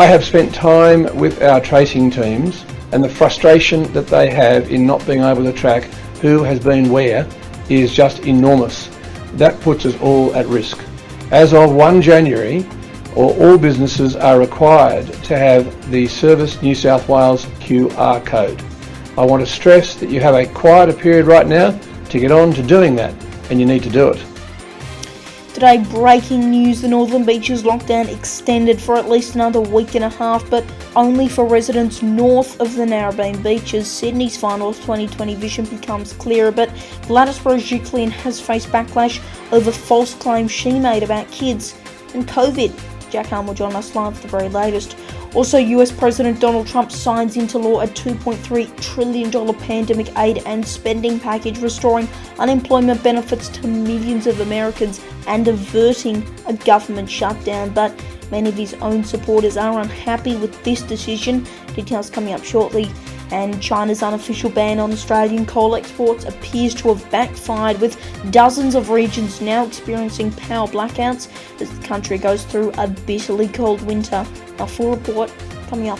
I have spent time with our tracing teams, and the frustration that they have in not being able to track who has been where is just enormous. That puts us all at risk. As of 1 January, all businesses are required to have the Service New South Wales QR code. I want to stress that you have a quieter period right now to get on to doing that, and you need to do it. Today, breaking news, the Northern Beaches lockdown extended for at least another week and a half, but only for residents north of the Narrabeen Beaches. Sydney's final 2020 vision becomes clearer, but Gladys Berejiklian has faced backlash over false claims she made about kids and COVID. Jack Hahn will join us live with the very latest. Also, US President Donald Trump signs into law a $2.3 trillion pandemic aid and spending package, restoring unemployment benefits to millions of Americans and averting a government shutdown. But many of his own supporters are unhappy with this decision. Details coming up shortly. And China's unofficial ban on Australian coal exports appears to have backfired, with dozens of regions now experiencing power blackouts as the country goes through a bitterly cold winter. Our full report coming up.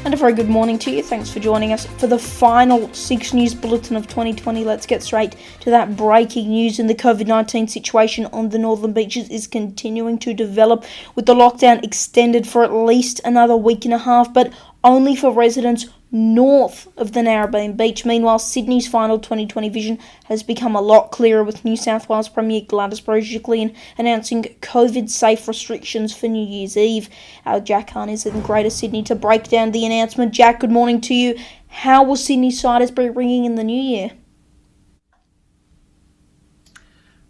And a very good morning to you. Thanks for joining us for the final 6 News Bulletin of 2020. Let's get straight to that breaking news. And the COVID-19 situation on the Northern Beaches is continuing to develop, with the lockdown extended for at least another week and a half, but only for residents north of the Narrabeen Beach. Meanwhile, Sydney's final 2020 vision has become a lot clearer, with New South Wales Premier Gladys Berejiklian announcing COVID-safe restrictions for New Year's Eve. Our Jack Hahn is in Greater Sydney to break down the announcement. Jack, good morning to you. How will Sydney siders be ringing in the new year?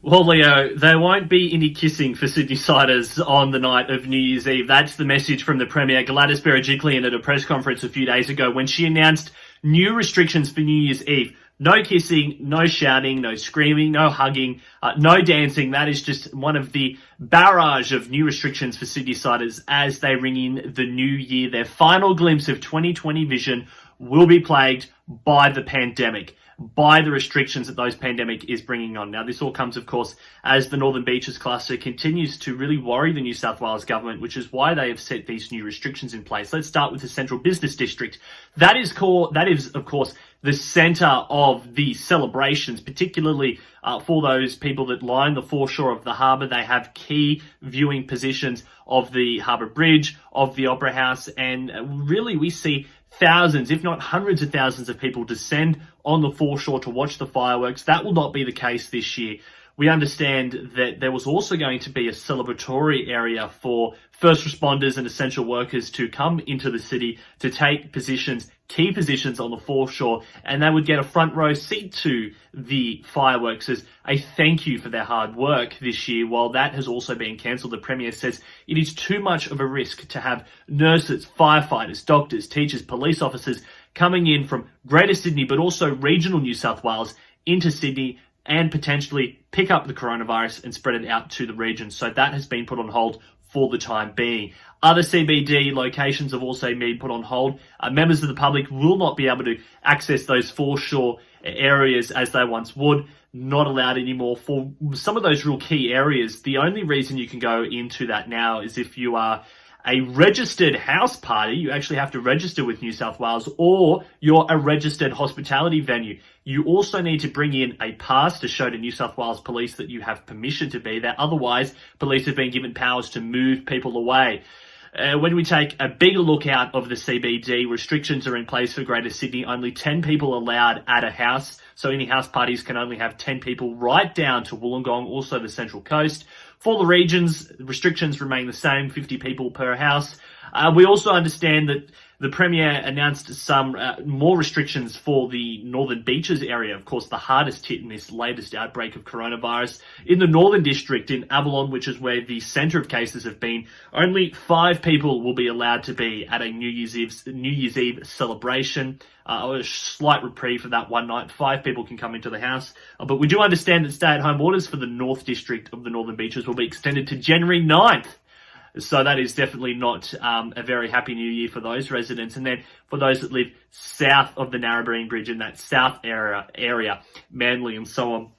Well, Leo, there won't be any kissing for Sydney siders on the night of New Year's Eve. That's the message from the Premier, Gladys Berejiklian, at a press conference a few days ago when she announced new restrictions for New Year's Eve. No kissing, no shouting, no screaming, no hugging, no dancing. That is just one of the barrage of new restrictions for Sydney siders as they ring in the new year. Their final glimpse of 2020 vision will be plagued by the pandemic, by the restrictions that those pandemic is bringing on. Now, this all comes, of course, as the Northern Beaches cluster continues to really worry the New South Wales government, which is why they have set these new restrictions in place. Let's start with the Central Business District. That is, of course, the centre of the celebrations, particularly for those people that line the foreshore of the harbour. They have key viewing positions of the Harbour Bridge, of the Opera House, and really we see thousands, if not hundreds of thousands of people descend on the foreshore to watch the fireworks. That will not be the case this year. We understand that there was also going to be a celebratory area for first responders and essential workers to come into the city to take positions, key positions on the foreshore, and they would get a front row seat to the fireworks as a thank you for their hard work this year. While that has also been cancelled, the Premier says it is too much of a risk to have nurses, firefighters, doctors, teachers, police officers coming in from Greater Sydney, but also regional New South Wales into Sydney and potentially pick up the coronavirus and spread it out to the region. So that has been put on hold for the time being. Other CBD locations have also been put on hold. Members of the public will not be able to access those foreshore areas as they once would. Not allowed anymore for some of those real key areas. The only reason you can go into that now is if you are a registered house party. You actually have to register with New South Wales, or you're a registered hospitality venue. You also need to bring in a pass to show to New South Wales Police that you have permission to be there. Otherwise, police have been given powers to move people away. When we take a bigger look out of the CBD, restrictions are in place for Greater Sydney. Only 10 people allowed at a house. So any house parties can only have 10 people, right down to Wollongong, also the Central Coast. For the regions, restrictions remain the same, 50 people per house. We also understand that the Premier announced some more restrictions for the Northern Beaches area, of course, the hardest hit in this latest outbreak of coronavirus. In the Northern District, in Avalon, which is where the centre of cases have been, only 5 people will be allowed to be at a New Year's Eve celebration. A slight reprieve for that one night. 5 people can come into the house. But we do understand that stay-at-home orders for the North District of the Northern Beaches will be extended to January 9th. So that is definitely not a very happy new year for those residents. And then for those that live south of the Narrabeen Bridge, in that south area, Manly and so on,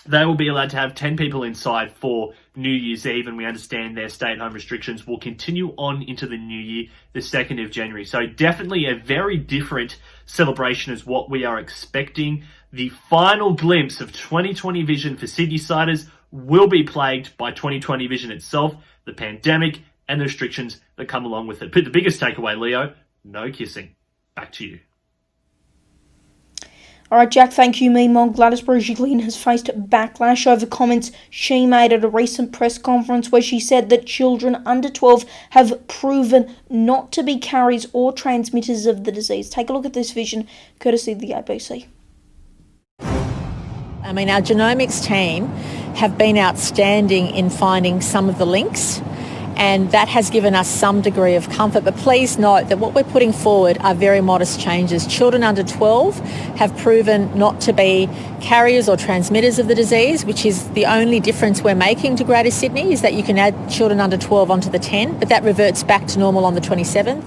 they will be allowed to have 10 people inside for New Year's Eve, and we understand their stay-at-home restrictions will continue on into the new year, the 2nd of January. So definitely a very different celebration is what we are expecting. The final glimpse of 2020 vision for Sydney-siders will be plagued by 2020 vision itself, the pandemic, and the restrictions that come along with it. But the biggest takeaway, Leo, no kissing. Back to you. Alright, Jack, thank you. Meanwhile, Gladys Berejiklian has faced backlash over comments she made at a recent press conference where she said that children under 12 have proven not to be carriers or transmitters of the disease. Take a look at this vision, courtesy of the ABC. I mean, our genomics team have been outstanding in finding some of the links, and that has given us some degree of comfort. But please note that what we're putting forward are very modest changes. Children under 12 have proven not to be carriers or transmitters of the disease, which is the only difference we're making to Greater Sydney, is that you can add children under 12 onto the 10, but that reverts back to normal on the 27th.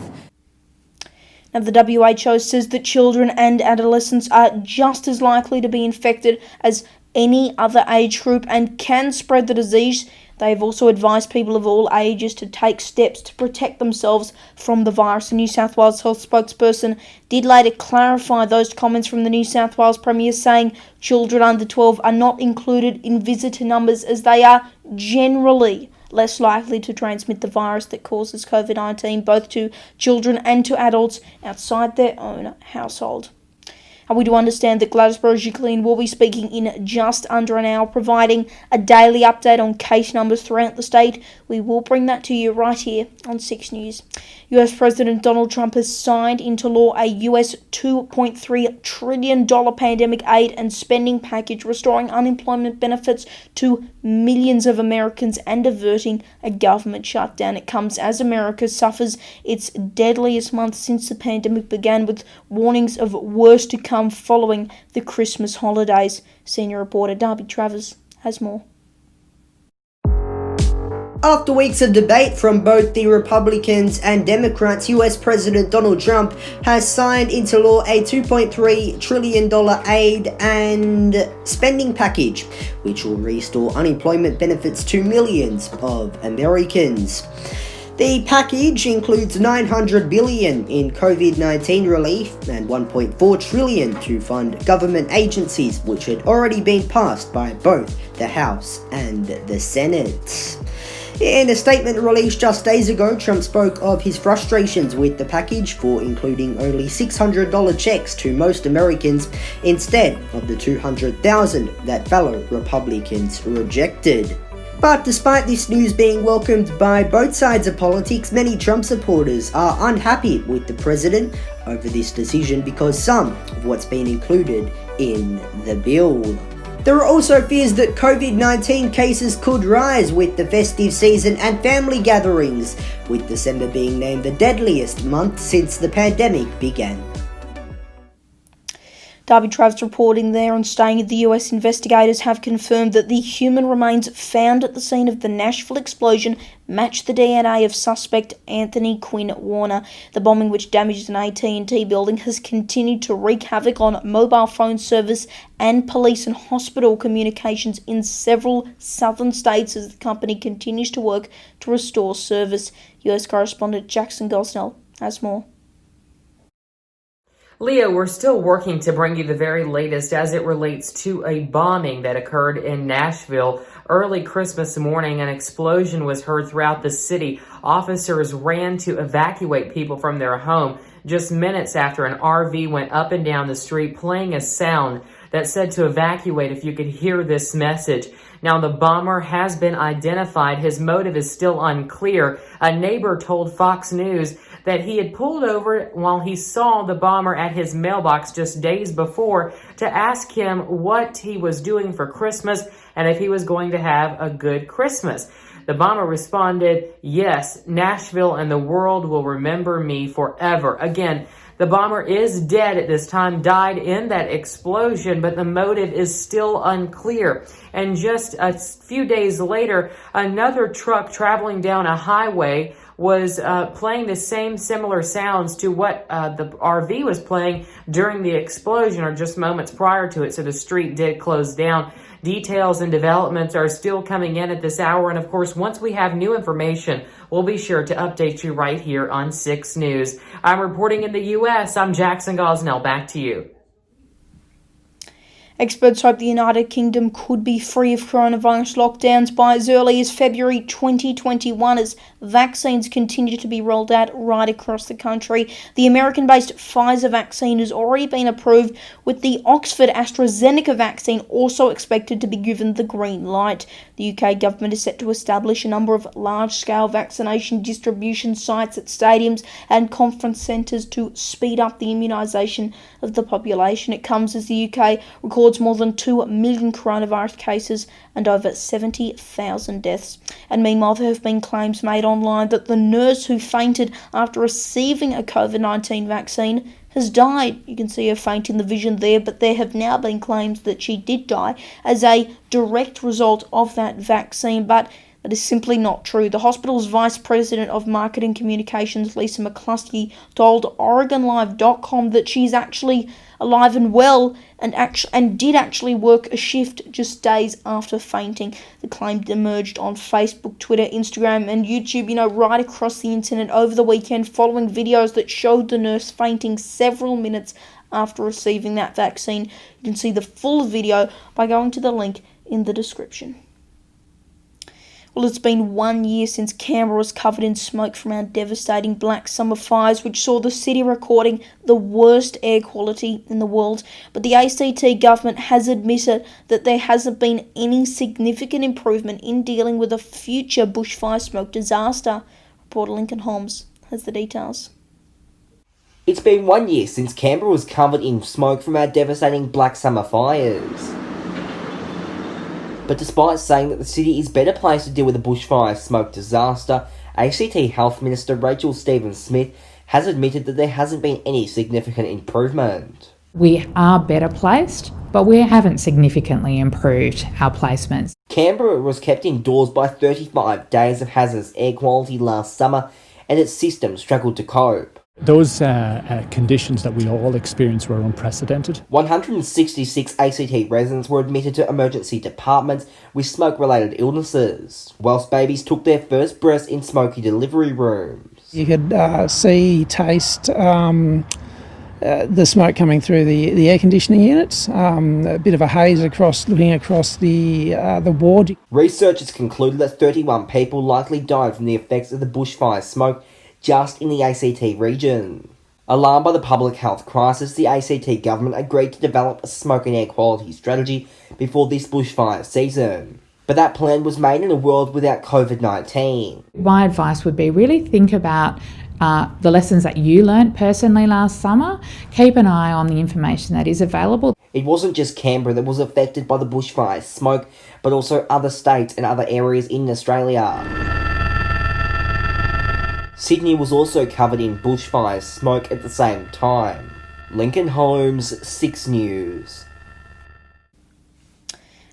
Now, the WHO says that children and adolescents are just as likely to be infected as any other age group and can spread the disease. They have also advised people of all ages to take steps to protect themselves from the virus. A New South Wales health spokesperson did later clarify those comments from the New South Wales Premier, saying children under 12 are not included in visitor numbers as they are generally less likely to transmit the virus that causes COVID-19 both to children and to adults outside their own household. And we do understand that Gladys Berejiklian will be speaking in just under an hour, providing a daily update on case numbers throughout the state. We will bring that to you right here on 6 News. US President Donald Trump has signed into law a US $2.3 trillion pandemic aid and spending package, restoring unemployment benefits to millions of Americans and averting a government shutdown. It comes as America suffers its deadliest month since the pandemic began, with warnings of worse to come following the Christmas holidays. Senior reporter Darby Travers has more. After weeks of debate from both the Republicans and Democrats, US President Donald Trump has signed into law a $2.3 trillion aid and spending package, which will restore unemployment benefits to millions of Americans. The package includes $900 billion in COVID-19 relief and $1.4 trillion to fund government agencies, which had already been passed by both the House and the Senate. In a statement released just days ago, Trump spoke of his frustrations with the package for including only $600 checks to most Americans instead of the $200,000 that fellow Republicans rejected. But despite this news being welcomed by both sides of politics, many Trump supporters are unhappy with the president over this decision because some of what's been included in the bill. There are also fears that COVID-19 cases could rise with the festive season and family gatherings, with December being named the deadliest month since the pandemic began. Darby Travers reporting there on staying. The US investigators have confirmed that the human remains found at the scene of the Nashville explosion match the DNA of suspect Anthony Quinn Warner. The bombing, which damaged an AT&T building, has continued to wreak havoc on mobile phone service and police and hospital communications in several southern states as the company continues to work to restore service. US correspondent Jackson Gosnell has more. Leo, we're still working to bring you the very latest as it relates to a bombing that occurred in Nashville. Early Christmas morning, an explosion was heard throughout the city. Officers ran to evacuate people from their home just minutes after an RV went up and down the street playing a sound that said to evacuate if you could hear this message. Now, the bomber has been identified. His motive is still unclear. A neighbor told Fox News that he had pulled over while he saw the bomber at his mailbox just days before to ask him what he was doing for Christmas and if he was going to have a good Christmas. The bomber responded, "Yes, Nashville and the world will remember me forever." Again, the bomber is dead at this time, died in that explosion, but the motive is still unclear. And just a few days later, another truck traveling down a highway was playing the same similar sounds to what the RV was playing during the explosion or just moments prior to it, so the street did close down. Details and developments are still coming in at this hour, and of course, once we have new information, we'll be sure to update you right here on 6 News. I'm reporting in the U.S. I'm Jackson Gosnell. Back to you. Experts hope the United Kingdom could be free of coronavirus lockdowns by as early as February 2021 as vaccines continue to be rolled out right across the country. The American-based Pfizer vaccine has already been approved, with the Oxford AstraZeneca vaccine also expected to be given the green light. The UK government is set to establish a number of large-scale vaccination distribution sites at stadiums and conference centres to speed up the immunisation of the population. It comes as the UK records more than 2 million coronavirus cases and over 70,000 deaths. And meanwhile, there have been claims made online that the nurse who fainted after receiving a COVID-19 vaccine has died. You can see her faint in the vision there, but there have now been claims that she did die as a direct result of that vaccine, but that is simply not true. The hospital's Vice President of Marketing Communications, Lisa McCluskey, told OregonLive.com that she's actually alive and well and did actually work a shift just days after fainting. The claim emerged on Facebook, Twitter, Instagram and YouTube, right across the internet over the weekend following videos that showed the nurse fainting several minutes after receiving that vaccine. You can see the full video by going to the link in the description. Well, it's been 1 year since Canberra was covered in smoke from our devastating Black Summer fires, which saw the city recording the worst air quality in the world. But the ACT government has admitted that there hasn't been any significant improvement in dealing with a future bushfire smoke disaster. Reporter Lincoln Holmes has the details. It's been 1 year since Canberra was covered in smoke from our devastating Black Summer fires. But despite saying that the city is better placed to deal with the bushfire smoke disaster, ACT Health Minister Rachel Stephen-Smith has admitted that there hasn't been any significant improvement. We are better placed, but we haven't significantly improved our placements. Canberra was kept indoors by 35 days of hazardous air quality last summer, and its system struggled to cope. Those conditions that we all experienced were unprecedented. 166 ACT residents were admitted to emergency departments with smoke-related illnesses, whilst babies took their first breaths in smoky delivery rooms. You could taste the smoke coming through the air conditioning units, a bit of a haze looking across the ward. Researchers concluded that 31 people likely died from the effects of the bushfire smoke just in the ACT region. Alarmed by the public health crisis, the ACT government agreed to develop a smoke and air quality strategy before this bushfire season. But that plan was made in a world without COVID-19. My advice would be really think about the lessons that you learnt personally last summer. Keep an eye on the information that is available. It wasn't just Canberra that was affected by the bushfire smoke, but also other states and other areas in Australia. Sydney was also covered in bushfire smoke at the same time. Lincoln Holmes, 6 News.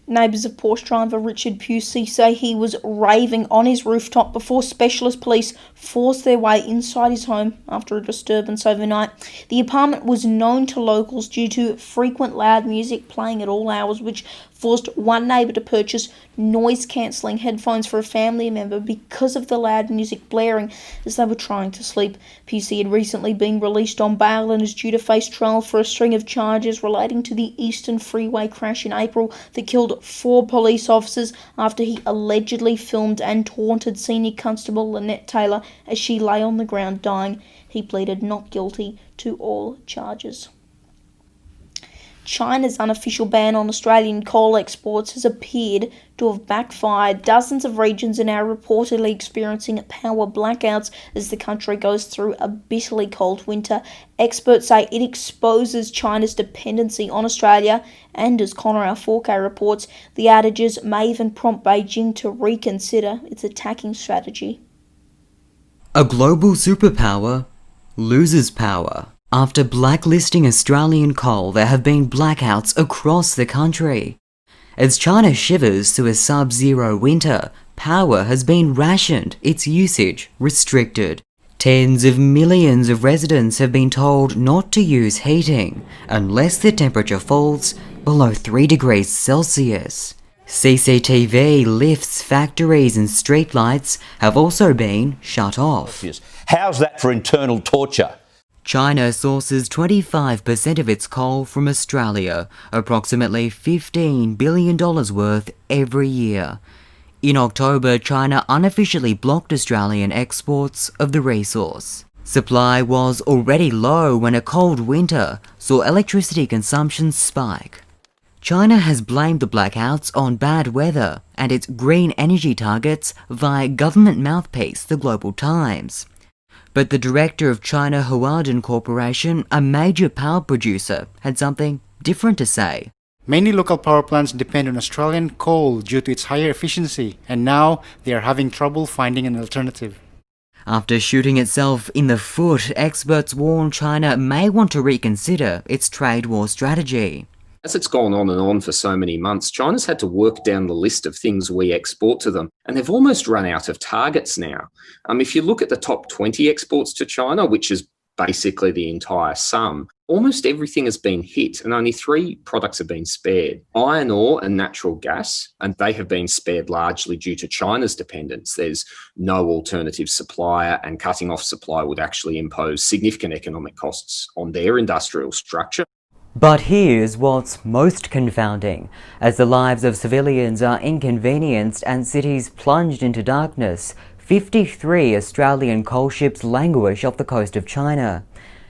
Neighbours of Porsche driver Richard Pusey say he was raving on his rooftop before specialist police forced their way inside his home after a disturbance overnight. The apartment was known to locals due to frequent loud music playing at all hours, which forced one neighbour to purchase noise-cancelling headphones for a family member because of the loud music blaring as they were trying to sleep. Pusey had recently been released on bail and is due to face trial for a string of charges relating to the Eastern Freeway crash in April that killed 4 police officers after he allegedly filmed and taunted Senior Constable Lynette Taylor as she lay on the ground dying. He pleaded not guilty to all charges. China's unofficial ban on Australian coal exports has appeared to have backfired. Dozens of regions are now reportedly experiencing power blackouts as the country goes through a bitterly cold winter. Experts say it exposes China's dependency on Australia, and as Connor Alforque reports, the outages may even prompt Beijing to reconsider its attacking strategy. A global superpower loses power. After blacklisting Australian coal, there have been blackouts across the country. As China shivers through a sub-zero winter, power has been rationed, its usage restricted. Tens of millions of residents have been told not to use heating unless the temperature falls below 3 degrees Celsius. CCTV, lifts, factories and streetlights have also been shut off. How's that for internal torture? China sources 25% of its coal from Australia, approximately $15 billion worth every year. In October, China unofficially blocked Australian exports of the resource. Supply was already low when a cold winter saw electricity consumption spike. China has blamed the blackouts on bad weather and its green energy targets via government mouthpiece The Global Times. But the director of China Huadong Corporation, a major power producer, had something different to say. Many local power plants depend on Australian coal due to its higher efficiency, and now they are having trouble finding an alternative. After shooting itself in the foot, experts warn China may want to reconsider its trade war strategy. As it's gone on and on for so many months, China's had to work down the list of things we export to them, and they've almost run out of targets now. If you look at the top 20 exports to China, which is basically the entire sum, almost everything has been hit and only 3 products have been spared. Iron ore and natural gas, and they have been spared largely due to China's dependence. There's no alternative supplier, and cutting off supply would actually impose significant economic costs on their industrial structure. But here's what's most confounding. As the lives of civilians are inconvenienced and cities plunged into darkness, 53 Australian coal ships languish off the coast of China.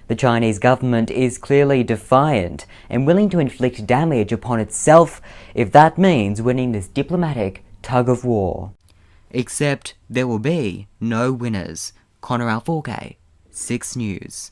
The Chinese government is clearly defiant and willing to inflict damage upon itself if that means winning this diplomatic tug of war. Except there will be no winners. Connor Alforque, 6 News.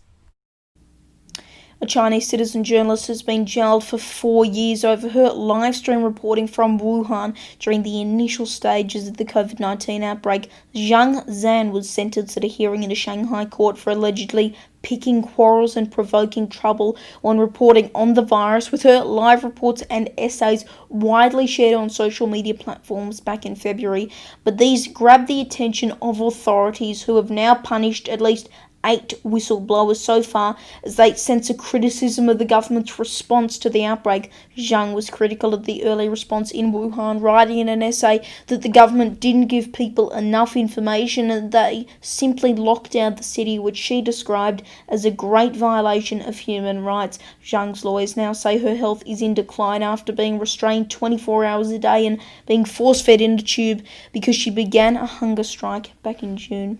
A Chinese citizen journalist has been jailed for 4 years over her live stream reporting from Wuhan during the initial stages of the COVID-19 outbreak. Zhang Zan was sentenced at a hearing in a Shanghai court for allegedly picking quarrels and provoking trouble when reporting on the virus, with her live reports and essays widely shared on social media platforms back in February. But these grabbed the attention of authorities, who have now punished at least 8 whistleblowers so far as they censor criticism of the government's response to the outbreak. Zhang was critical of the early response in Wuhan, writing in an essay that the government didn't give people enough information and they simply locked down the city, which she described as a great violation of human rights. Zhang's lawyers now say her health is in decline after being restrained 24 hours a day and being force-fed in a tube because she began a hunger strike back in June.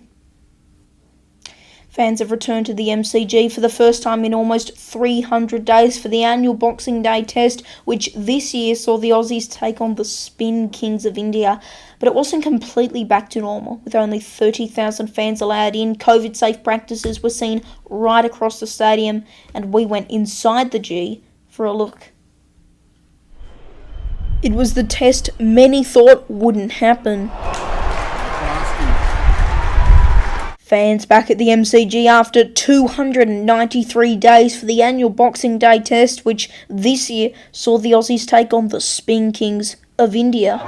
Fans have returned to the MCG for the first time in almost 300 days for the annual Boxing Day test, which this year saw the Aussies take on the Spin Kings of India. But it wasn't completely back to normal, with only 30,000 fans allowed in. COVID-safe practices were seen right across the stadium, and we went inside the G for a look. It was the test many thought wouldn't happen. Fans back at the MCG after 293 days for the annual Boxing Day test, which this year saw the Aussies take on the Spin Kings of India.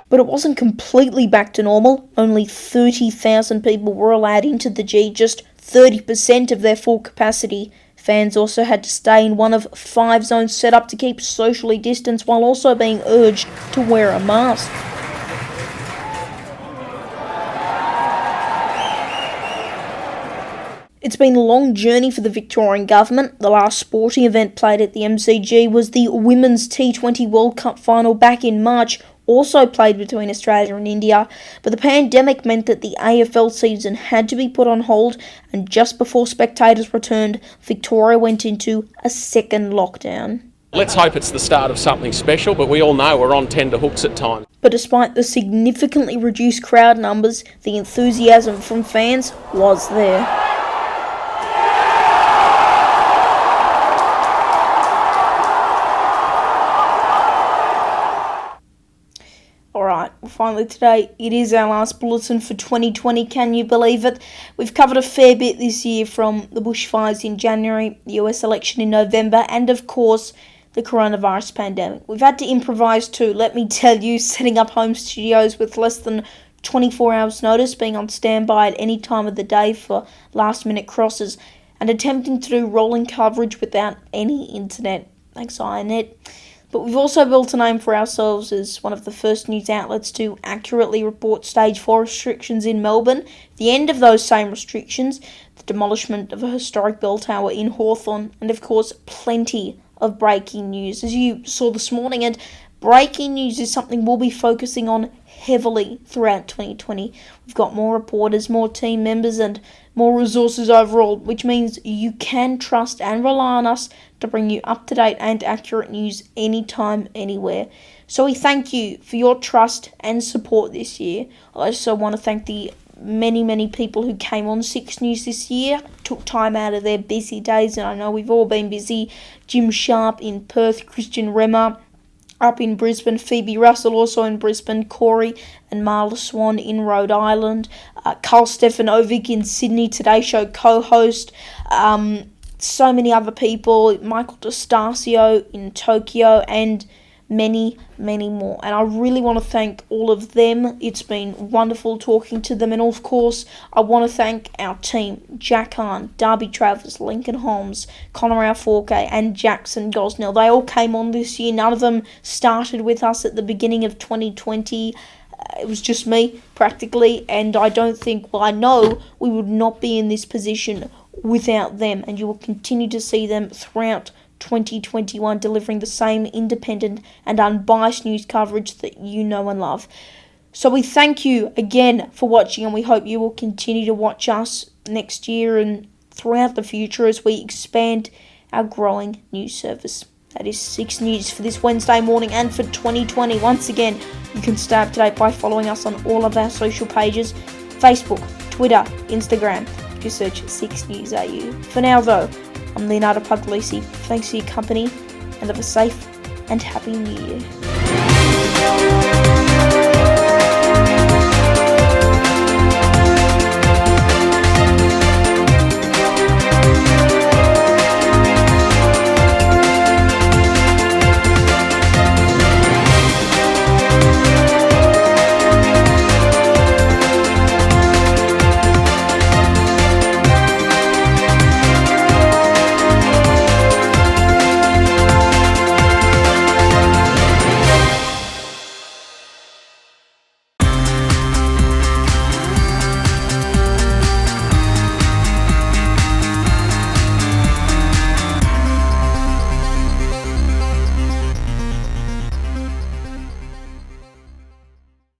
But it wasn't completely back to normal. Only 30,000 people were allowed into the G, just 30% of their full capacity. Fans also had to stay in one of 5 zones set up to keep socially distanced, while also being urged to wear a mask. It's been a long journey for the Victorian government. The last sporting event played at the MCG was the Women's T20 World Cup final back in March, also played between Australia and India. But the pandemic meant that the AFL season had to be put on hold, and just before spectators returned, Victoria went into a second lockdown. Let's hope it's the start of something special, but we all know we're on tender hooks at times. But despite the significantly reduced crowd numbers, the enthusiasm from fans was there. Alright, well finally today, it is our last bulletin for 2020, can you believe it? We've covered a fair bit this year, from the bushfires in January, the US election in November, and of course, the coronavirus pandemic. We've had to improvise too, let me tell you, setting up home studios with less than 24 hours notice, being on standby at any time of the day for last minute crosses, and attempting to do rolling coverage without any internet. Thanks, INET. But we've also built a name for ourselves as one of the first news outlets to accurately report Stage 4 restrictions in Melbourne, the end of those same restrictions, the demolishment of a historic bell tower in Hawthorn, and of course plenty of breaking news, as you saw this morning. And breaking news is something we'll be focusing on heavily throughout 2020. We've got more reporters, more team members, and more resources overall, which means you can trust and rely on us to bring you up-to-date and accurate news anytime, anywhere. So we thank you for your trust and support this year. I also want to thank the many people who came on 6 News this year, took time out of their busy days, and I know we've all been busy. Jim Sharp in Perth, Christian Remmer up in Brisbane, Phoebe Russell also in Brisbane, Corey and Marla Swan in Rhode Island, Carl Stefanovic in Sydney, Today Show co-host, so many other people, Michael D'Estasio in Tokyo, and many more. And I really want to thank all of them. It's been wonderful talking to them. And of course, I want to thank our team, Jack Hahn, Darby Travers, Lincoln Holmes, Connor Alforque, and Jackson Gosnell. They all came on this year. None of them started with us at the beginning of 2020. It was just me, practically. And I know we would not be in this position without them. And you will continue to see them throughout 2021 delivering the same independent and unbiased news coverage that you know and love. So we thank you again for watching, and we hope you will continue to watch us next year and throughout the future as we expand our growing news service. That is 6 News for this Wednesday morning and for 2020. Once again, you can stay up to date by following us on all of our social pages, Facebook, Twitter, Instagram. Just search 6 News AU. For now though, I'm Leonardo Puglisi. Thanks for your company and have a safe and happy new year.